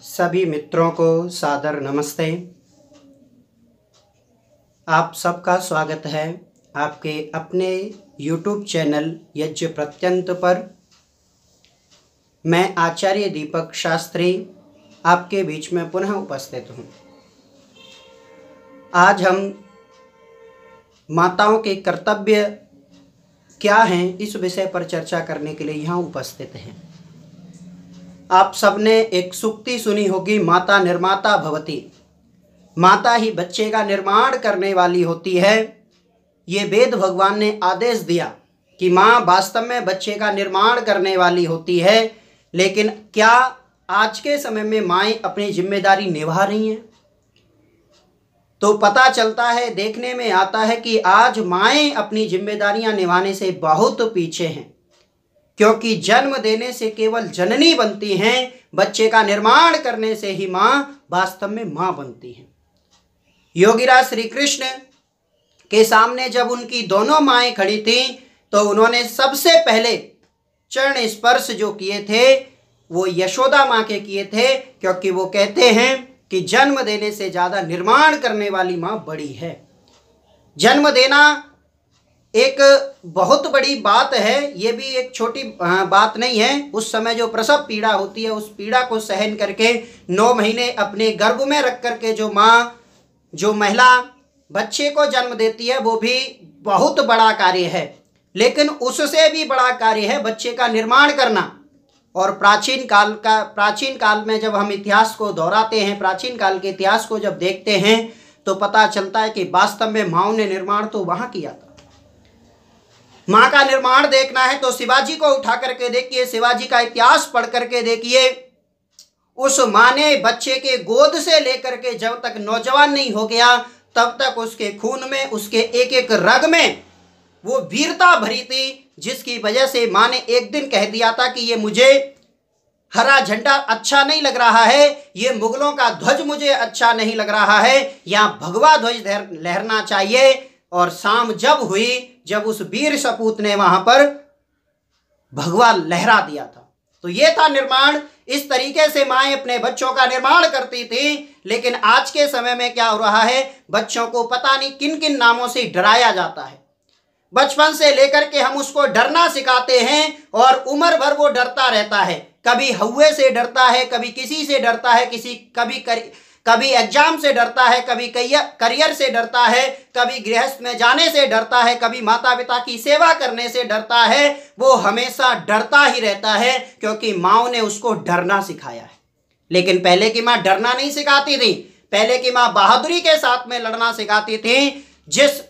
सभी मित्रों को सादर नमस्ते। आप सबका स्वागत है आपके अपने YouTube चैनल यज्ञ प्रत्यंत पर। मैं आचार्य दीपक शास्त्री आपके बीच में पुनः उपस्थित हूँ। आज हम माताओं के कर्तव्य क्या हैं इस विषय पर चर्चा करने के लिए यहाँ उपस्थित हैं। आप सबने एक सूक्ति सुनी होगी, माता निर्माता भवति। माता ही बच्चे का निर्माण करने वाली होती है। ये वेद भगवान ने आदेश दिया कि माँ वास्तव में बच्चे का निर्माण करने वाली होती है। लेकिन क्या आज के समय में माएँ अपनी जिम्मेदारी निभा रही हैं? तो पता चलता है, देखने में आता है कि आज माएँ अपनी जिम्मेदारियां निभाने से बहुत पीछे हैं, क्योंकि जन्म देने से केवल जननी बनती हैं, बच्चे का निर्माण करने से ही माँ वास्तव में माँ बनती है। योगीराज श्री कृष्ण के सामने जब उनकी दोनों माएँ खड़ी थीं तो उन्होंने सबसे पहले चरण स्पर्श जो किए थे वो यशोदा माँ के किए थे, क्योंकि वो कहते हैं कि जन्म देने से ज़्यादा निर्माण करने वाली माँ बड़ी है। जन्म देना एक बहुत बड़ी बात है, ये भी एक छोटी बात नहीं है। उस समय जो प्रसव पीड़ा होती है, उस पीड़ा को सहन करके 9 महीने अपने गर्भ में रख करके जो महिला बच्चे को जन्म देती है, वो भी बहुत बड़ा कार्य है। लेकिन उससे भी बड़ा कार्य है बच्चे का निर्माण करना। और प्राचीन काल में जब हम इतिहास को दोहराते हैं, प्राचीन काल के इतिहास को जब देखते हैं तो पता चलता है कि वास्तव में माँओं ने निर्माण तो वहाँ किया था। माँ का निर्माण देखना है तो शिवाजी को उठा करके देखिए, शिवाजी का इतिहास पढ़ करके देखिए। उस माँ ने बच्चे के गोद से लेकर के जब तक नौजवान नहीं हो गया तब तक उसके खून में, उसके एक एक रग में वो वीरता भरी थी, जिसकी वजह से माँ ने एक दिन कह दिया था कि ये मुझे हरा झंडा अच्छा नहीं लग रहा है, ये मुगलों का ध्वज मुझे अच्छा नहीं लग रहा है, यहाँ भगवा ध्वज लहरना चाहिए। और शाम जब हुई, जब उस वीर सपूत ने वहां पर भगवा लहरा दिया था, तो ये था निर्माण। इस तरीके से माएँ अपने बच्चों का निर्माण करती थी। लेकिन आज के समय में क्या हो रहा है, बच्चों को पता नहीं किन किन नामों से डराया जाता है। बचपन से लेकर के हम उसको डरना सिखाते हैं और उम्र भर वो डरता रहता है। कभी हौवे से डरता है, कभी किसी से डरता है, कभी एग्जाम से डरता है, कभी करियर से डरता है, कभी गृहस्थ में जाने से डरता है, कभी माता पिता की सेवा करने से डरता है। वो हमेशा डरता ही रहता है, क्योंकि माँओं ने उसको डरना सिखाया है। लेकिन पहले की माँ डरना नहीं सिखाती थी। पहले की माँ बहादुरी के साथ में लड़ना सिखाती थी। जिस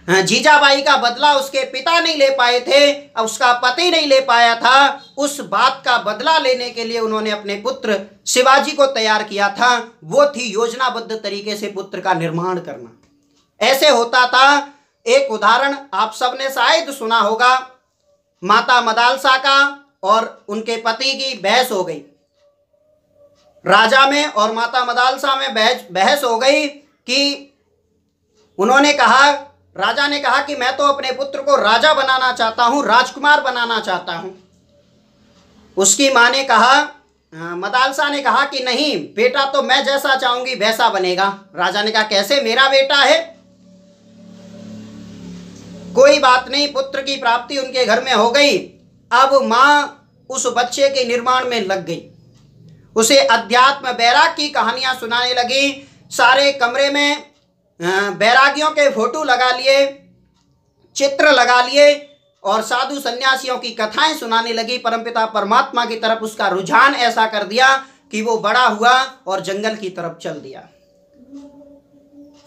जीजाबाई का बदला उसके पिता नहीं ले पाए थे, उसका पति नहीं ले पाया था, उस बात का बदला लेने के लिए उन्होंने अपने पुत्र शिवाजी को तैयार किया था। वो थी योजनाबद्ध तरीके से पुत्र का निर्माण करना। ऐसे होता था। एक उदाहरण आप सबने शायद सुना होगा, माता मदालसा का और उनके पति की बहस हो गई। राजा में और माता मदालसा में बहस हो गई कि उन्होंने कहा, राजा ने कहा कि मैं तो अपने पुत्र को राजा बनाना चाहता हूँ, राजकुमार बनाना चाहता हूँ। उसकी माँ ने कहा, मदालसा ने कहा कि नहीं बेटा, तो मैं जैसा चाहूंगी वैसा बनेगा। राजा ने कहा कैसे, मेरा बेटा है। कोई बात नहीं, पुत्र की प्राप्ति उनके घर में हो गई। अब माँ उस बच्चे के निर्माण में लग गई, उसे अध्यात्म बैराग की कहानियां सुनाने लगी। सारे कमरे में बैरागियों के फोटो लगा लिए, चित्र लगा लिए और साधु सन्यासियों की कथाएं सुनाने लगी। परमपिता परमात्मा की तरफ उसका रुझान ऐसा कर दिया कि वो बड़ा हुआ और जंगल की तरफ चल दिया।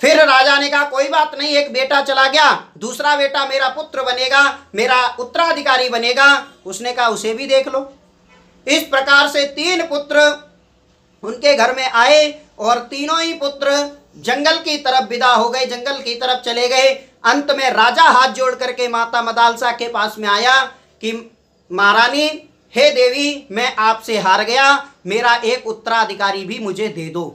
फिर राजा ने कहा कोई बात नहीं, एक बेटा चला गया, दूसरा बेटा मेरा पुत्र बनेगा, मेरा उत्तराधिकारी बनेगा। उसने कहा उसे भी देख लो। इस प्रकार से 3 पुत्र उनके घर में आए और तीनों ही पुत्र जंगल की तरफ विदा हो गए, जंगल की तरफ चले गए। अंत में राजा हाथ जोड़ करके माता मदालसा के पास में आया कि महारानी, हे देवी, मैं आपसे हार गया, मेरा एक उत्तराधिकारी भी मुझे दे दो।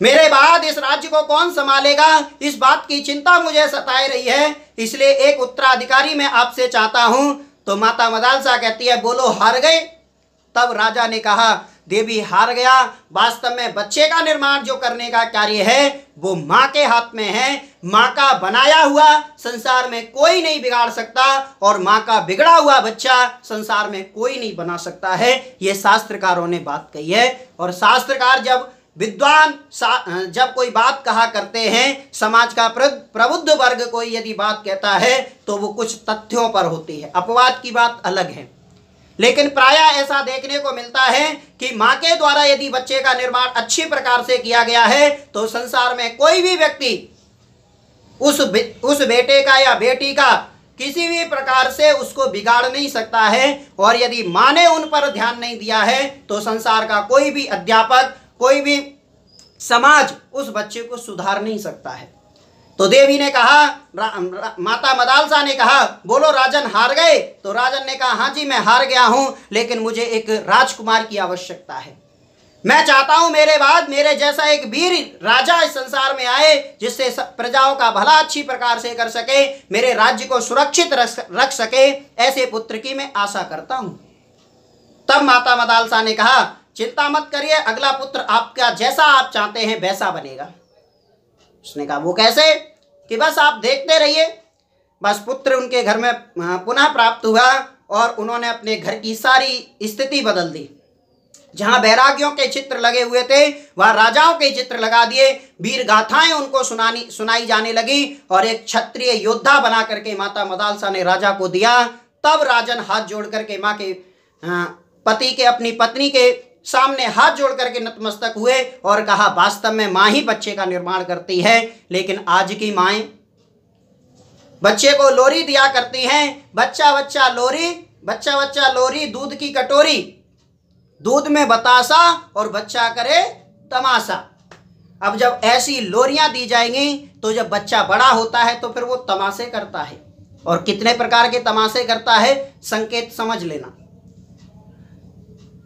मेरे बाद इस राज्य को कौन संभालेगा, इस बात की चिंता मुझे सताए रही है, इसलिए एक उत्तराधिकारी मैं आपसे चाहता हूं। तो माता मदालसा कहती है बोलो हार गए। तब राजा ने कहा देवी हार गया। वास्तव में बच्चे का निर्माण जो करने का कार्य है वो माँ के हाथ में है। माँ का बनाया हुआ संसार में कोई नहीं बिगाड़ सकता और माँ का बिगड़ा हुआ बच्चा संसार में कोई नहीं बना सकता है। ये शास्त्रकारों ने बात कही है। और शास्त्रकार जब विद्वान जब कोई बात कहा करते हैं, समाज का प्रबुद्ध वर्ग कोई यदि बात कहता है तो वो कुछ तथ्यों पर होती है, अपवाद की बात अलग है। लेकिन प्रायः ऐसा देखने को मिलता है कि माँ के द्वारा यदि बच्चे का निर्माण अच्छी प्रकार से किया गया है तो संसार में कोई भी व्यक्ति उस बेटे का या बेटी का किसी भी प्रकार से उसको बिगाड़ नहीं सकता है। और यदि माँ ने उन पर ध्यान नहीं दिया है तो संसार का कोई भी अध्यापक, कोई भी समाज उस बच्चे को सुधार नहीं सकता है। तो देवी ने कहा, माता मदालसा ने कहा, बोलो राजन हार गए? तो राजन ने कहा, हाँ जी मैं हार गया हूं, लेकिन मुझे एक राजकुमार की आवश्यकता है। मैं चाहता हूं मेरे बाद मेरे जैसा एक वीर राजा इस संसार में आए जिससे प्रजाओं का भला अच्छी प्रकार से कर सके, मेरे राज्य को सुरक्षित रख सके। ऐसे पुत्र की मैं आशा करता हूं। तब माता मदालसा ने कहा, चिंता मत करिए, अगला पुत्र आपका जैसा आप चाहते हैं वैसा बनेगा। उसने कहा, वो कैसे? कि बस आप देखते रहिए। बस पुत्र उनके घर में पुनः प्राप्त हुआ और उन्होंने अपने घर की सारी स्थिति बदल दी। जहां बैरागियों के चित्र लगे हुए थे वहां राजाओं के चित्र लगा दिए, वीर गाथाएं उनको सुनाई जाने लगी और एक क्षत्रिय योद्धा बना करके माता मदालसा ने राजा को दिया। तब राजन हाथ जोड़ करके माँ के पति के, अपनी पत्नी के सामने हाथ जोड़ करके नतमस्तक हुए और कहा, वास्तव में माँ ही बच्चे का निर्माण करती है। लेकिन आज की माएं बच्चे को लोरी दिया करती हैं, बच्चा बच्चा लोरी, बच्चा बच्चा लोरी, दूध की कटोरी, दूध में बतासा और बच्चा करे तमाशा। अब जब ऐसी लोरियां दी जाएंगी तो जब बच्चा बड़ा होता है तो फिर वो तमाशे करता है। और कितने प्रकार के तमाशे करता है, संकेत समझ लेना।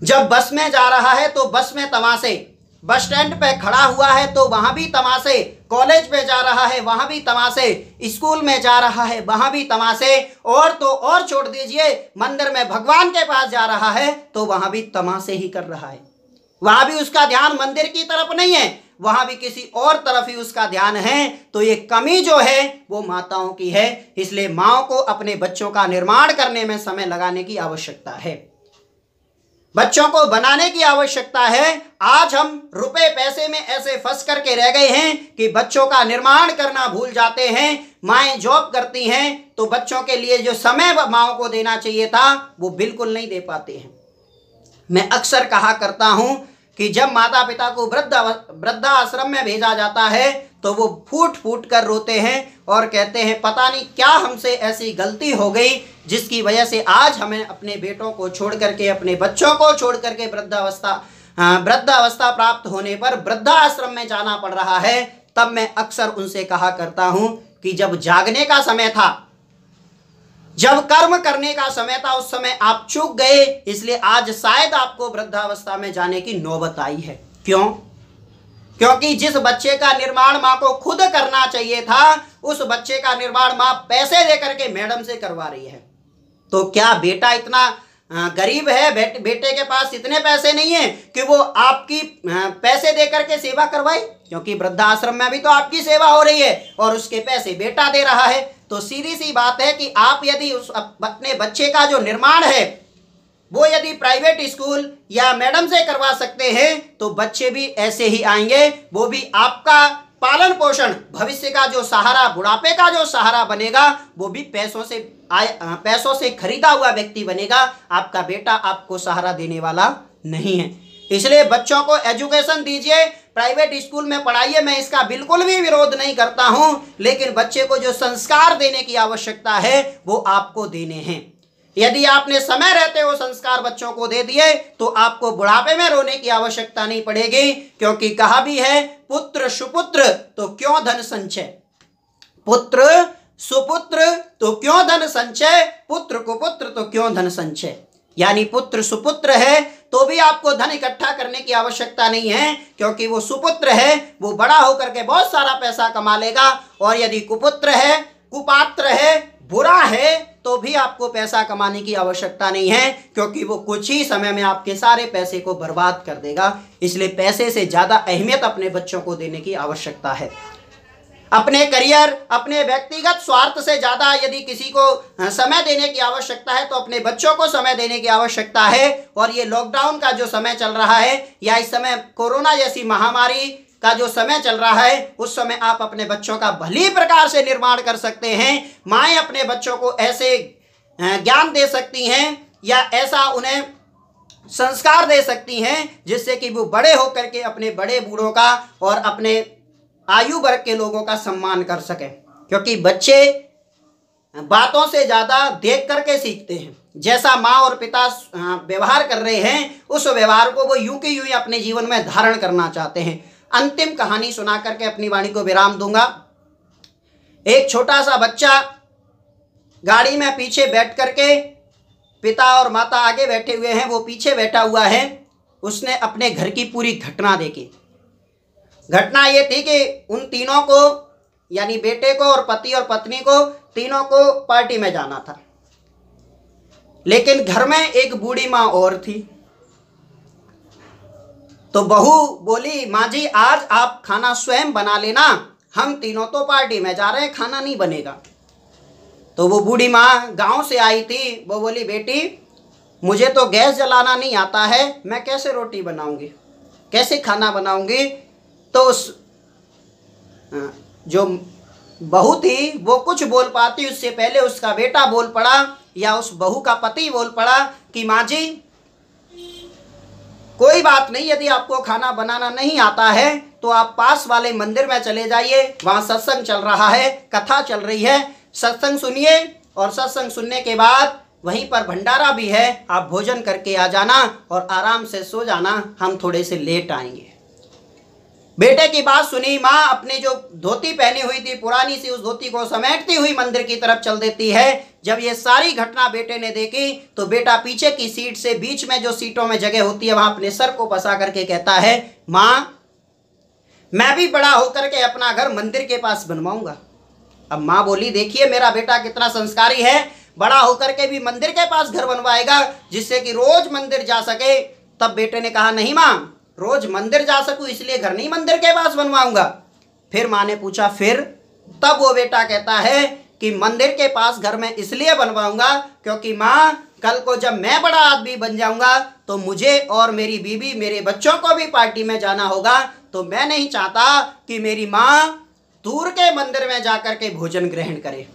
जब बस में जा रहा है तो बस में तमाशे, बस स्टैंड पे खड़ा हुआ है तो वहां भी तमाशे, कॉलेज पे जा रहा है वहां भी तमाशे, स्कूल में जा रहा है वहां भी तमाशे, और तो और छोड़ दीजिए, मंदिर में भगवान के पास जा रहा है तो वहां भी तमाशे ही कर रहा है। वहां भी उसका ध्यान मंदिर की तरफ नहीं है, वहां भी किसी और तरफ ही उसका ध्यान है। तो ये कमी जो है वो माताओं की है। इसलिए माओ को अपने बच्चों का निर्माण करने में समय लगाने की आवश्यकता है, बच्चों को बनाने की आवश्यकता है। आज हम रुपए पैसे में ऐसे फंस करके रह गए हैं कि बच्चों का निर्माण करना भूल जाते हैं। माएं जॉब करती हैं तो बच्चों के लिए जो समय माओं को देना चाहिए था वो बिल्कुल नहीं दे पाते हैं। मैं अक्सर कहा करता हूं कि जब माता पिता को वृद्धाश्रम में भेजा जाता है तो वो फूट फूट कर रोते हैं और कहते हैं, पता नहीं क्या हमसे ऐसी गलती हो गई जिसकी वजह से आज हमें अपने बेटों को छोड़ करके, अपने बच्चों को छोड़ करके वृद्धावस्था प्राप्त होने पर वृद्धाश्रम में जाना पड़ रहा है। तब मैं अक्सर उनसे कहा करता हूं कि जब जागने का समय था, जब कर्म करने का समय था, उस समय आप चूक गए, इसलिए आज शायद आपको वृद्धावस्था में जाने की नौबत आई है। क्यों? क्योंकि जिस बच्चे का निर्माण माँ को खुद करना चाहिए था उस बच्चे का निर्माण माँ पैसे देकर के मैडम से करवा रही है। तो क्या बेटा इतना गरीब है, बेटे के पास इतने पैसे नहीं है कि वो आपकी पैसे देकर के सेवा करवाए? क्योंकि वृद्धाश्रम में भी तो आपकी सेवा हो रही है और उसके पैसे बेटा दे रहा है। तो सीधी सी बात है कि आप यदि उस अपने बच्चे का जो निर्माण है वो यदि प्राइवेट स्कूल या मैडम से करवा सकते हैं तो बच्चे भी ऐसे ही आएंगे, वो भी आपका पालन पोषण, भविष्य का जो सहारा, बुढ़ापे का जो सहारा बनेगा वो भी पैसों से खरीदा हुआ व्यक्ति बनेगा। आपका बेटा आपको सहारा देने वाला नहीं है। इसलिए बच्चों को एजुकेशन दीजिए, प्राइवेट स्कूल में पढ़ाइए, मैं इसका बिल्कुल भी विरोध नहीं करता हूं, लेकिन बच्चे को जो संस्कार देने की आवश्यकता है वो आपको देने हैं। यदि आपने समय रहते वो संस्कार बच्चों को दे दिए तो आपको बुढ़ापे में रोने की आवश्यकता नहीं पड़ेगी। क्योंकि कहा भी है, पुत्र सुपुत्र तो क्यों धन संचय, पुत्र सुपुत्र तो क्यों धन संचय, पुत्र कुपुत्र तो क्यों धन संचय। यानी पुत्र सुपुत्र है तो भी आपको धन इकट्ठा करने की आवश्यकता नहीं है, क्योंकि वो सुपुत्र है, वो बड़ा होकर के बहुत सारा पैसा कमा लेगा। और यदि कुपुत्र है, कुपात्र है, बुरा है तो भी आपको पैसा कमाने की आवश्यकता नहीं है, क्योंकि वो कुछ ही समय में आपके सारे पैसे को बर्बाद कर देगा। इसलिए पैसे से ज़्यादा अहमियत अपने बच्चों को देने की आवश्यकता है। अपने करियर, अपने व्यक्तिगत स्वार्थ से ज़्यादा यदि किसी को समय देने की आवश्यकता है तो अपने बच्चों को समय देने की आवश्यकता है। और ये लॉकडाउन का जो समय चल रहा है या इस समय कोरोना जैसी महामारी का जो समय चल रहा है, उस समय आप अपने बच्चों का भली प्रकार से निर्माण कर सकते हैं। माएँ अपने बच्चों को ऐसे ज्ञान दे सकती हैं या ऐसा उन्हें संस्कार दे सकती हैं जिससे कि वो बड़े होकर के अपने बड़े बूढ़ों का और अपने आयु वर्ग के लोगों का सम्मान कर सके, क्योंकि बच्चे बातों से ज़्यादा देख करके सीखते हैं। जैसा माँ और पिता व्यवहार कर रहे हैं, उस व्यवहार को वो यूं के यूं ही अपने जीवन में धारण करना चाहते हैं। अंतिम कहानी सुना करके अपनी वाणी को विराम दूंगा। एक छोटा सा बच्चा गाड़ी में पीछे बैठ करके, पिता और माता आगे बैठे हुए हैं, वो पीछे बैठा हुआ है। उसने अपने घर की पूरी घटना देखी। घटना ये थी कि उन तीनों को, यानी बेटे को और पति और पत्नी को, तीनों को पार्टी में जाना था, लेकिन घर में एक बूढ़ी माँ और थी। तो बहू बोली, माँ जी आज आप खाना स्वयं बना लेना, हम तीनों तो पार्टी में जा रहे हैं, खाना नहीं बनेगा। तो वो बूढ़ी माँ गांव से आई थी, वो बोली, बेटी मुझे तो गैस जलाना नहीं आता है, मैं कैसे रोटी बनाऊंगी, कैसे खाना बनाऊंगी। तो उस जो बहू थी वो कुछ बोल पाती, उससे पहले उसका बेटा बोल पड़ा या उस बहू का पति बोल पड़ा कि माँ जी कोई बात नहीं, यदि आपको खाना बनाना नहीं आता है तो आप पास वाले मंदिर में चले जाइए, वहाँ सत्संग चल रहा है, कथा चल रही है, सत्संग सुनिए और सत्संग सुनने के बाद वहीं पर भंडारा भी है, आप भोजन करके आ जाना और आराम से सो जाना, हम थोड़े से लेट आएंगे। बेटे की बात सुनी, माँ अपने जो धोती पहनी हुई थी पुरानी सी, उस धोती को समेटती हुई मंदिर की तरफ चल देती है। जब ये सारी घटना बेटे ने देखी तो बेटा पीछे की सीट से, बीच में जो सीटों में जगह होती है वहां अपने सर को फंसा करके कहता है, माँ मैं भी बड़ा होकर के अपना घर मंदिर के पास बनवाऊंगा। अब माँ बोली, देखिए मेरा बेटा कितना संस्कारी है, बड़ा होकर के भी मंदिर के पास घर बनवाएगा जिससे कि रोज मंदिर जा सके। तब बेटे ने कहा, नहीं माँ, रोज मंदिर जा सकूं इसलिए घर नहीं मंदिर के पास बनवाऊंगा। फिर माँ ने पूछा, फिर? तब वो बेटा कहता है कि मंदिर के पास घर मैं इसलिए बनवाऊंगा क्योंकि माँ कल को जब मैं बड़ा आदमी बन जाऊंगा तो मुझे और मेरी बीवी, मेरे बच्चों को भी पार्टी में जाना होगा, तो मैं नहीं चाहता कि मेरी माँ दूर के मंदिर में जाकर के भोजन ग्रहण करे।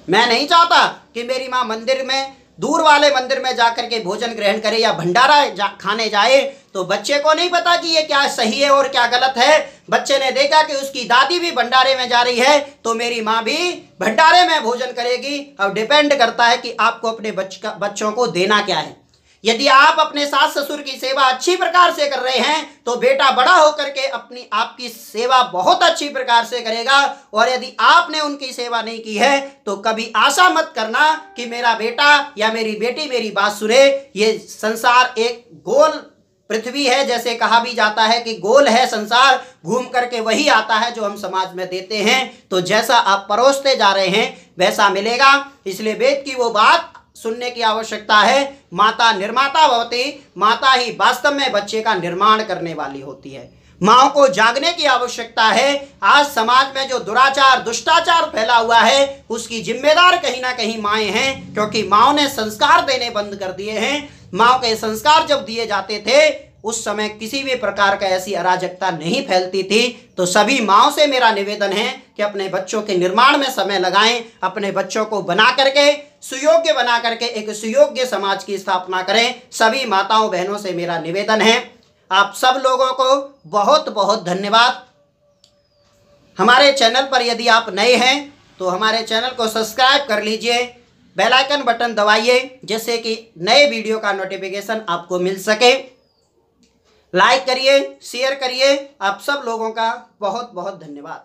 मैं नहीं चाहता कि मेरी माँ मंदिर में, दूर वाले मंदिर में जाकर के भोजन ग्रहण करे या भंडारा खाने जाए। तो बच्चे को नहीं पता कि ये क्या सही है और क्या गलत है। बच्चे ने देखा कि उसकी दादी भी भंडारे में जा रही है तो मेरी माँ भी भंडारे में भोजन करेगी। अब डिपेंड करता है कि आपको अपने बच्चों को देना क्या है। यदि आप अपने सास ससुर की सेवा अच्छी प्रकार से कर रहे हैं तो बेटा बड़ा होकर के अपनी आपकी सेवा बहुत अच्छी प्रकार से करेगा, और यदि आपने उनकी सेवा नहीं की है तो कभी आशा मत करना कि मेरा बेटा या मेरी बेटी मेरी बात सुने। ये संसार एक गोल पृथ्वी है, जैसे कहा भी जाता है कि गोल है संसार, घूम करके वही आता है जो हम समाज में देते हैं। तो जैसा आप परोसते जा रहे हैं वैसा मिलेगा। इसलिए वेद की वो बात सुनने की आवश्यकता है, माता निर्माता भवति, माता ही वास्तव में बच्चे का निर्माण करने वाली होती है। माओ को जागने की आवश्यकता है। आज समाज में जो दुराचार, दुष्टाचार फैला हुआ है उसकी जिम्मेदार कहीं ना कहीं माएँ हैं, क्योंकि माओ ने संस्कार देने बंद कर दिए हैं। माओ के संस्कार जब दिए जाते थे उस समय किसी भी प्रकार का ऐसी अराजकता नहीं फैलती थी। तो सभी माओ से मेरा निवेदन है कि अपने बच्चों के निर्माण में समय लगाएं, अपने बच्चों को बना करके, सुयोग्य बना करके एक सुयोग्य समाज की स्थापना करें। सभी माताओं बहनों से मेरा निवेदन है। आप सब लोगों को बहुत बहुत धन्यवाद। हमारे चैनल पर यदि आप नए हैं तो हमारे चैनल को सब्सक्राइब कर लीजिए, बेल आइकन बटन दबाइए जिससे कि नए वीडियो का नोटिफिकेशन आपको मिल सके। लाइक करिए, शेयर करिए। आप सब लोगों का बहुत बहुत धन्यवाद।